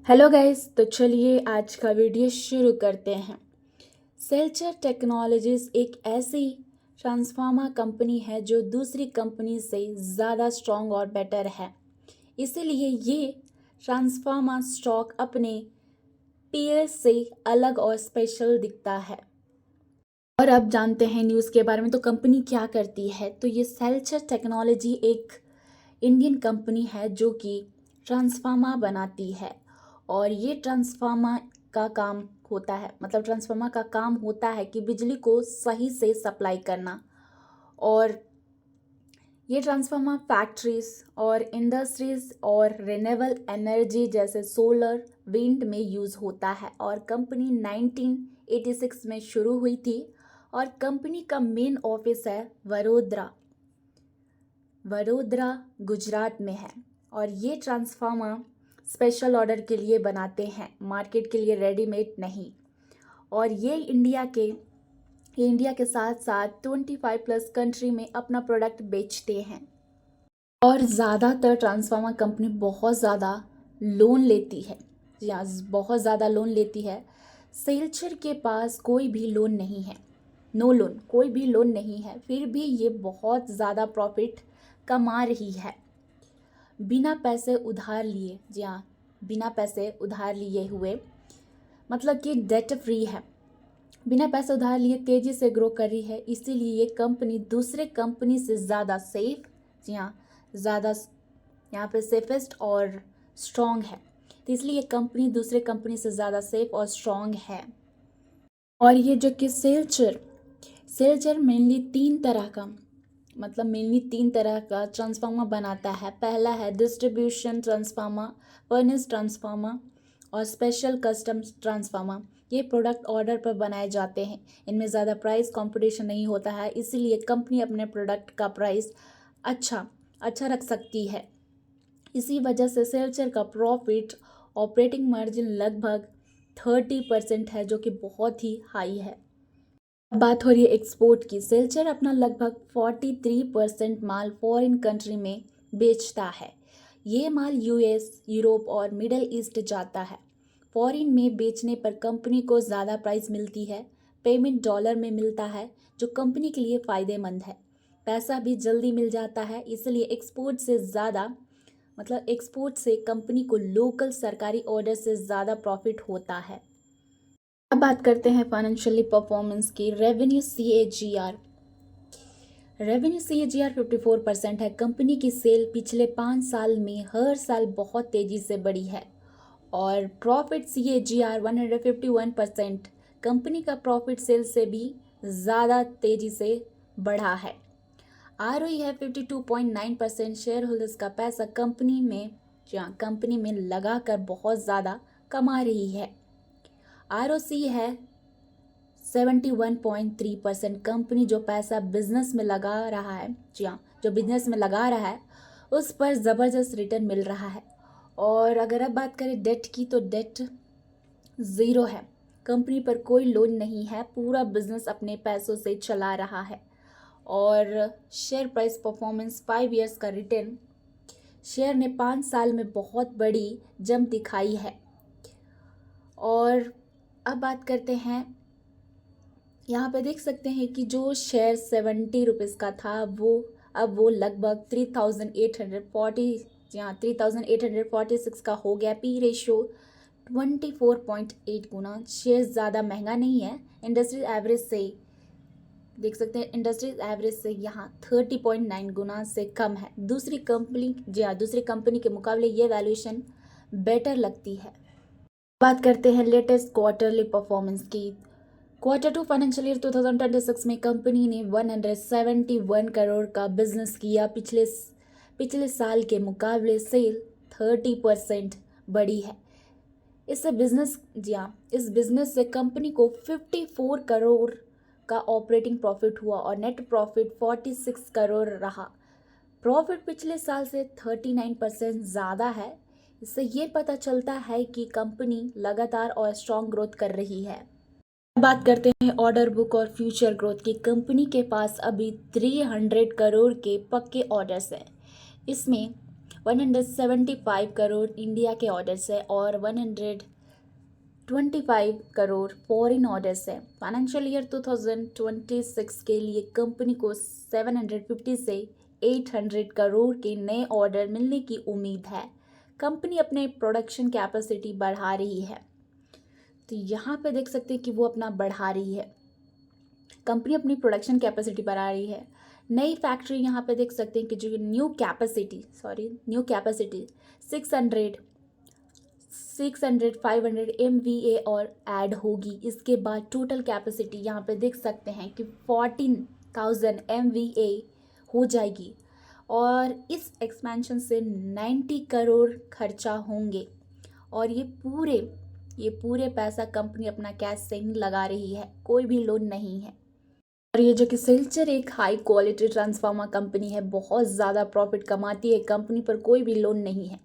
Hello guys, तो चलिए आज का वीडियो शुरू करते हैं। सेल्चर टेक्नोलॉजीज एक ऐसी ट्रांसफार्मर कंपनी है जो दूसरी कंपनी से ज़्यादा स्ट्रॉन्ग और बेटर है। इसीलिए ये ट्रांसफार्मर स्टॉक अपने पीयर्स से अलग और स्पेशल दिखता है। और अब जानते हैं न्यूज़ के बारे में। तो कंपनी क्या करती है, तो ये सेल्चर टेक्नोलॉजी एक इंडियन कंपनी है जो कि ट्रांसफार्मर बनाती है। और ये ट्रांसफार्मर का काम होता है, मतलब ट्रांसफार्मर का काम होता है कि बिजली को सही से सप्लाई करना। और ये ट्रांसफार्मर फैक्ट्रीज और इंडस्ट्रीज और रिन्यूएबल एनर्जी जैसे सोलर, विंड में यूज़ होता है। और कंपनी 1986 में शुरू हुई थी और कंपनी का मेन ऑफिस है वडोदरा गुजरात में है। और ये ट्रांसफार्मर स्पेशल ऑर्डर के लिए बनाते हैं, मार्केट के लिए रेडीमेड नहीं। और ये इंडिया के साथ साथ 25+ कंट्री में अपना प्रोडक्ट बेचते हैं। और ज़्यादातर ट्रांसफार्मर कंपनी बहुत ज़्यादा लोन लेती है, या बहुत ज़्यादा लोन लेती है। सेल्चर के पास कोई भी लोन नहीं है, नो लोन, कोई भी लोन नहीं है, फिर भी ये बहुत ज़्यादा प्रॉफिट कमा रही है बिना पैसे उधार लिए। जी हाँ, बिना पैसे उधार लिए हुए, मतलब कि डेट फ्री है, बिना पैसे उधार लिए तेज़ी से ग्रो कर रही है। इसीलिए ये कंपनी दूसरे कंपनी से ज़्यादा सेफ, जी हाँ, ज़्यादा यहाँ पे सेफेस्ट और स्ट्रॉन्ग है। तो इसलिए ये कंपनी दूसरे कंपनी से ज़्यादा सेफ और स्ट्रॉन्ग है। और ये जो कि सेल्चर मेनली तीन तरह का ट्रांसफार्मर बनाता है। पहला है डिस्ट्रीब्यूशन ट्रांसफार्मर, फर्नेस ट्रांसफार्मर और स्पेशल कस्टम ट्रांसफार्मर। ये प्रोडक्ट ऑर्डर पर बनाए जाते हैं। इनमें ज़्यादा प्राइस कंपटीशन नहीं होता है, इसीलिए कंपनी अपने प्रोडक्ट का प्राइस अच्छा रख सकती है। इसी वजह से सेल्चर का प्रॉफिट ऑपरेटिंग मार्जिन लगभग 30% है, जो कि बहुत ही हाई है। बात हो रही है एक्सपोर्ट की। सेल्चर अपना लगभग 43% माल फॉरेन कंट्री में बेचता है। ये माल यूएस, यूरोप और मिडल ईस्ट जाता है। फॉरेन में बेचने पर कंपनी को ज़्यादा प्राइस मिलती है, पेमेंट डॉलर में मिलता है, जो कंपनी के लिए फ़ायदेमंद है। पैसा भी जल्दी मिल जाता है, इसलिए एक्सपोर्ट से कंपनी को लोकल सरकारी ऑर्डर से ज़्यादा प्रॉफिट होता है। अब बात करते हैं फाइनेंशियली परफॉर्मेंस की। Revenue C A G R 54% है। कंपनी की सेल पिछले 5 साल में हर साल बहुत तेज़ी से बढ़ी है। और profit C A G R 151%, company का प्रॉफिट सेल से भी ज़्यादा तेज़ी से बढ़ा है। आर ओ ई है 52.9%। शेयर होल्डर्स का पैसा कंपनी में लगा कर बहुत ज़्यादा कमा रही है। आर ओ सी है 71.3%। कंपनी जो पैसा बिजनेस में लगा रहा है, जी हाँ, जो बिजनेस में लगा रहा है उस पर ज़बरदस्त रिटर्न मिल रहा है। और अगर अब बात करें डेट की, तो डेट ज़ीरो है। कंपनी पर कोई लोन नहीं है, पूरा बिजनेस अपने पैसों से चला रहा है। और शेयर प्राइस परफॉर्मेंस 5 ईयर्स का रिटर्न, शेयर ने 5 साल में बहुत बड़ी जंप दिखाई है। और अब बात करते हैं, यहाँ पे देख सकते हैं कि जो शेयर 70 रुपीज़ का था वो लगभग 3840, यहाँ 3846 का हो गया। पी रेशियो 24.8 गुना। शेयर ज़्यादा महंगा नहीं है, इंडस्ट्री एवरेज से देख सकते हैं, इंडस्ट्री एवरेज से यहाँ 30.9 गुना से कम है। दूसरी कंपनी के मुकाबले ये वैल्यूएशन बेटर लगती है। बात करते हैं लेटेस्ट क्वार्टरली परफॉर्मेंस की। Q2 फाइनेंशियल ईयर 2026 में कंपनी ने 171 करोड़ का बिजनेस किया। पिछले साल के मुकाबले सेल 30% बढ़ी है। इस बिजनेस से कंपनी को 54 करोड़ का ऑपरेटिंग प्रॉफिट हुआ और नेट प्रॉफिट 46 करोड़ रहा। प्रॉफिट पिछले साल से 39% ज़्यादा है। इससे ये पता चलता है कि कंपनी लगातार और स्ट्रॉन्ग ग्रोथ कर रही है। बात करते हैं ऑर्डर बुक और फ्यूचर ग्रोथ की। कंपनी के पास अभी 300 करोड़ के पक्के ऑर्डर्स हैं। इसमें 175 करोड़ इंडिया के ऑर्डर्स है और 125 करोड़ फॉरेन ऑर्डर्स है। फाइनेंशियल ईयर 2026 के लिए कंपनी को 750 से 800 करोड़ के नए ऑर्डर मिलने की उम्मीद है। कंपनी अपने प्रोडक्शन कैपेसिटी बढ़ा रही है। तो यहाँ पे देख सकते हैं कि वो अपना बढ़ा रही है, कंपनी अपनी प्रोडक्शन कैपेसिटी बढ़ा रही है। नई फैक्ट्री यहाँ पे देख सकते हैं कि जो न्यू कैपेसिटी 600 500 MVA और ऐड होगी। इसके बाद टोटल कैपेसिटी यहाँ पे देख सकते हैं कि 14,000 MVA हो जाएगी और इस एक्सपेंशन से 90 करोड़ खर्चा होंगे और ये पूरे पैसा कंपनी अपना कैश से ही लगा रही है, कोई भी लोन नहीं है। और ये जो कि सिल्चर एक हाई क्वालिटी ट्रांसफार्मर कंपनी है, बहुत ज़्यादा प्रॉफिट कमाती है, कंपनी पर कोई भी लोन नहीं है,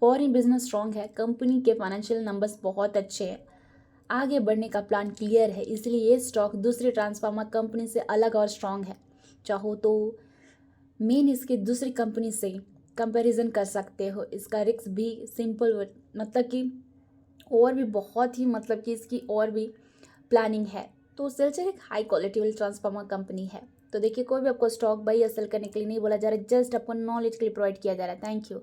फॉरेन बिजनेस स्ट्रॉन्ग है, कंपनी के फाइनेंशियल नंबर्स बहुत अच्छे हैं, आगे बढ़ने का प्लान क्लियर है, इसलिए ये स्टॉक दूसरी ट्रांसफार्मर कंपनी से अलग और स्ट्रॉन्ग है। चाहो तो मेन इसके दूसरी कंपनी से कंपैरिजन कर सकते हो। इसका रिस्क भी सिंपल मतलब कि और भी बहुत ही मतलब कि इसकी और भी प्लानिंग है। तो सिल्चर एक हाई क्वालिटी वाली ट्रांसफार्मर कंपनी है। तो देखिए, कोई भी आपको स्टॉक बाई या सेल करने के लिए नहीं बोला जा रहा है, जस्ट आपको नॉलेज के लिए प्रोवाइड किया जा रहा है। Thank you.